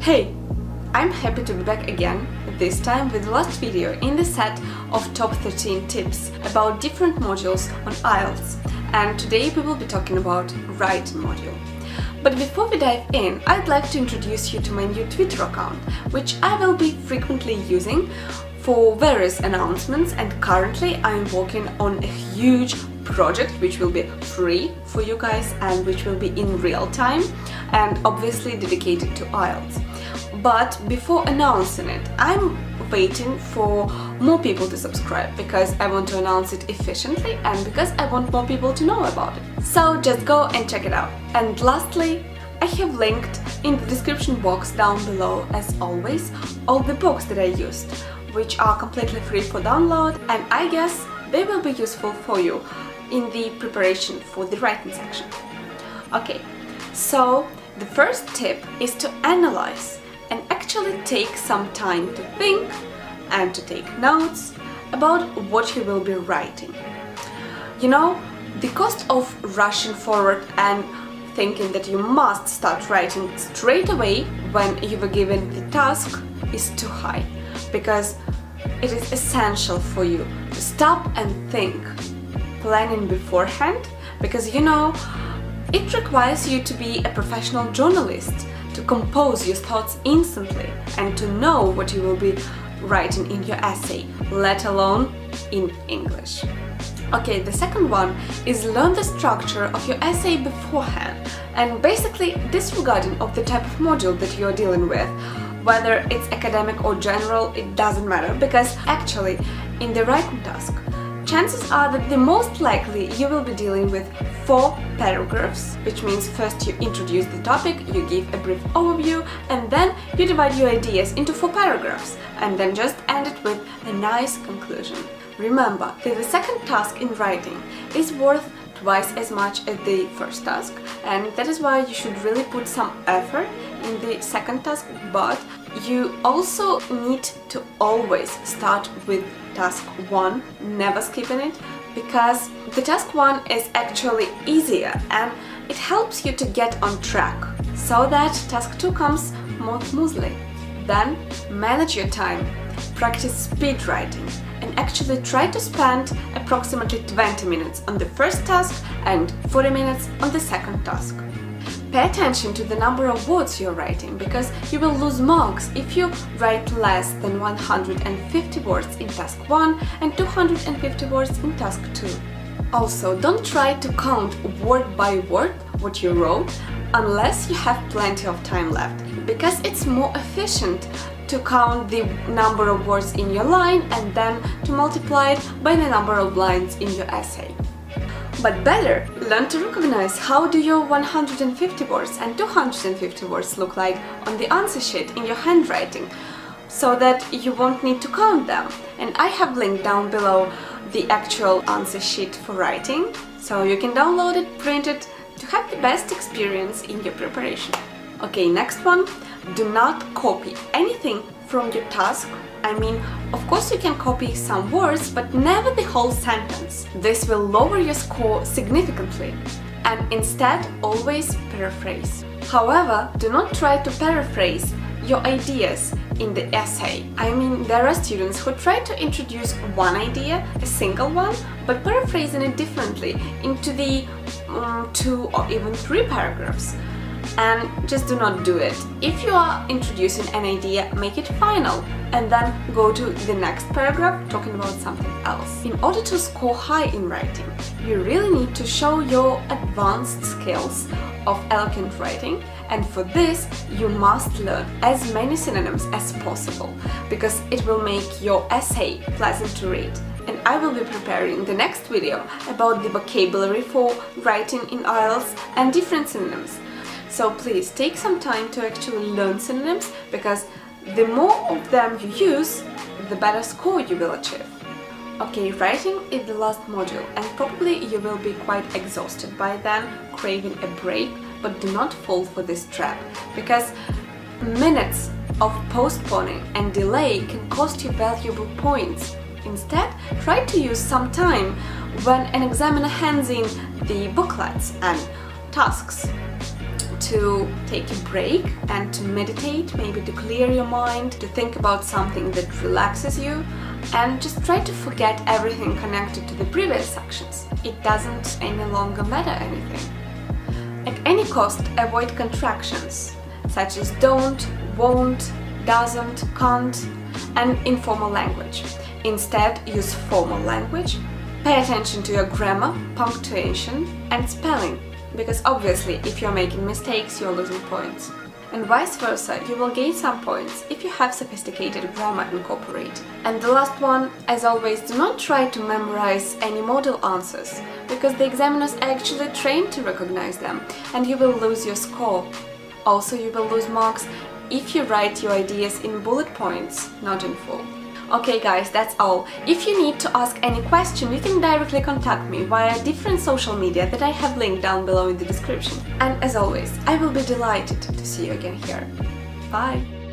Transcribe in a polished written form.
Hey, I'm happy to be back again, this time with the last video in the set of top 13 tips about different modules on IELTS, and today we will be talking about writing module. But before we dive in, I'd like to introduce you to my new Twitter account, which I will be frequently using for various announcements, and currently I'm working on a huge project which will be free for you guys and which will be in real time and obviously dedicated to IELTS. But before announcing it, I'm waiting for more people to subscribe because I want to announce it efficiently and because I want more people to know about it. So just go and check it out. And lastly, I have linked in the description box down below, as always, all the books that I used, which are completely free for download, and I guess they will be useful for you in the preparation for the writing section. Okay, so the first tip is to analyze and actually take some time to think and to take notes about what you will be writing. You know, the cost of rushing forward and thinking that you must start writing straight away when you were given the task is too high, because it is essential for you to stop and think, planning beforehand, because you know, it requires you to be a professional journalist, to compose your thoughts instantly and to know what you will be writing in your essay, let alone in English. Okay, the second one is learn the structure of your essay beforehand, and basically disregarding of the type of module that you're dealing with, whether it's academic or general, it doesn't matter, because actually in the writing task, chances are that the most likely you will be dealing with 4 paragraphs, which means first you introduce the topic, you give a brief overview, and then you divide your ideas into 4 paragraphs, and then just end it with a nice conclusion. Remember that the second task in writing is worth twice as much as the first task, and that is why you should really put some effort in the second task, but you also need to always start with task 1, never skipping it, because the task 1 is actually easier and it helps you to get on track so that task 2 comes more smoothly. Then manage your time, practice speed writing, and actually try to spend approximately 20 minutes on the first task and 40 minutes on the second task. Pay attention to the number of words you're writing, because you will lose marks if you write less than 150 words in task 1 and 250 words in task 2. Also, don't try to count word by word what you wrote unless you have plenty of time left, because it's more efficient to count the number of words in your line and then to multiply it by the number of lines in your essay. But better, learn to recognize how do your 150 words and 250 words look like on the answer sheet in your handwriting, so that you won't need to count them. And I have linked down below the actual answer sheet for writing, so you can download it, print it, to have the best experience in your preparation. Okay, next one, do not copy anything from your task. I mean, of course you can copy some words, but never the whole sentence. This will lower your score significantly. And instead, always paraphrase. However, do not try to paraphrase your ideas in the essay. I mean, there are students who try to introduce one idea, a single one, but paraphrasing it differently into the 2 or even 3 paragraphs. And just do not do it. If you are introducing an idea, make it final and then go to the next paragraph talking about something else. In order to score high in writing, you really need to show your advanced skills of eloquent writing, and for this you must learn as many synonyms as possible, because it will make your essay pleasant to read. And I will be preparing the next video about the vocabulary for writing in IELTS and different synonyms. So please take some time to actually learn synonyms, because the more of them you use, the better score you will achieve. Okay, writing is the last module, and probably you will be quite exhausted by then, craving a break, but do not fall for this trap, because minutes of postponing and delay can cost you valuable points. Instead, try to use some time when an examiner hands in the booklets and tasks to take a break and to meditate, maybe to clear your mind, to think about something that relaxes you, and just try to forget everything connected to the previous sections. It doesn't any longer matter anything. At any cost, avoid contractions such as don't, won't, doesn't, can't, and informal language. Instead, use formal language. Pay attention to your grammar, punctuation, and spelling, because obviously if you're making mistakes, you're losing points. And vice versa, you will gain some points if you have sophisticated grammar incorporated. And the last one, as always, do not try to memorize any model answers, because the examiners are actually trained to recognize them, and you will lose your score. Also, you will lose marks if you write your ideas in bullet points, not in full. Okay guys, that's all. If you need to ask any question, you can directly contact me via different social media that I have linked down below in the description. And as always, I will be delighted to see you again here. Bye!